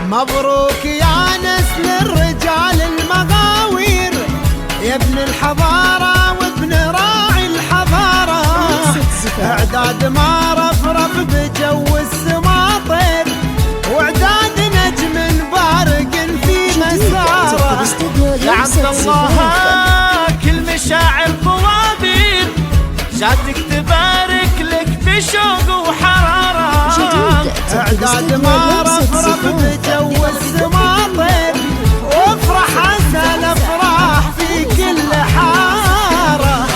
مبروك يا نسل الرجال المغاوير يا ابن الحضارة وابن راعي الحضارة. اعداد ما رفرف بجو السماطر واعداد نجم بارق في مساره. يا عبد الله كل مشاعر طوابير جاتك تبارك لك بشوق وحرارة. اعداد ما رفرف بجو السماطر وافرح عسى الافراح في كل حاره.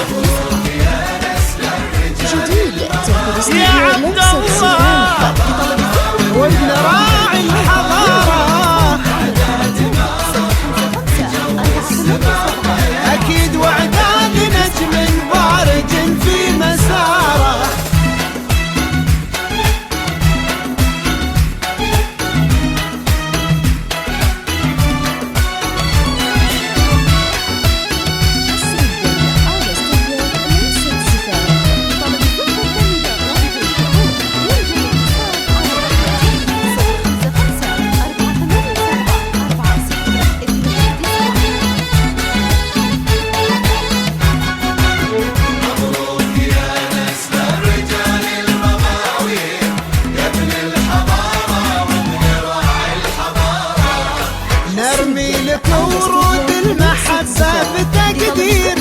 يا عبد الله وابن راعي الحضاره اكيد واعداد نجم بارج في مساره. نرمي لك ورود المحبة بتقدير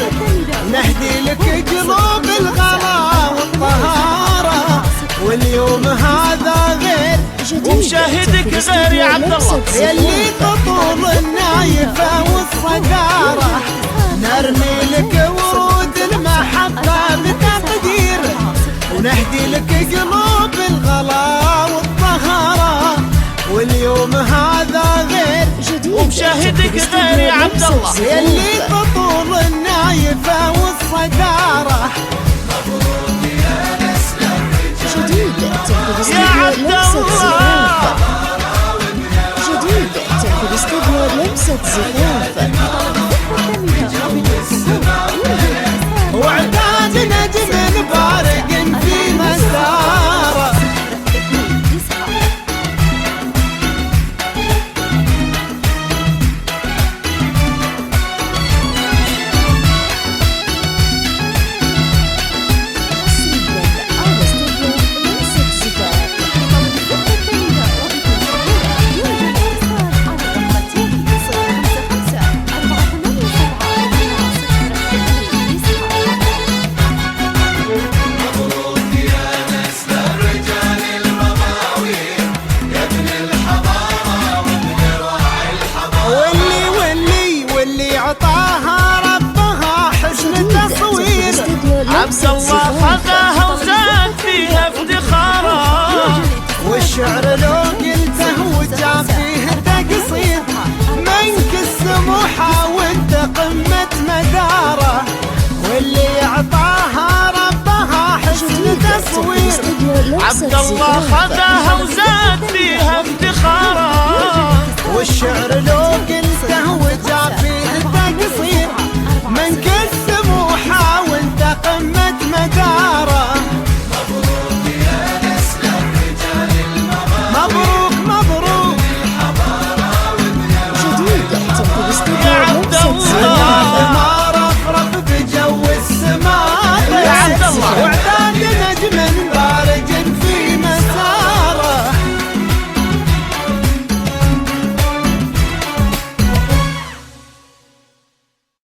نهدي لك قلوب الغلا والطهارة. واليوم هذا غير ومشاهدك غير يا عبد الله يلي تطول النايفة والصدارة. نرمي لك ورود المحبة بتقدير ونهدي لك قلوب الغلا والطهارة. واليوم هذا غير ومشاهدك غير يا عبد الله يلي تطول النايفة والصدارة. يا عبد الله جديد تأخذ استوديو لمسة زفاف. واعداد نجم بارق في مساره. عطاها ربها حسن تصوير عبد الله خذاها وزاد فيها افتخارا. والشعر لو قلته وجاب فيه تقصير منك السموحة وانت قمة مداره. واللي عطاها ربها حسن تصوير عبد الله خذاها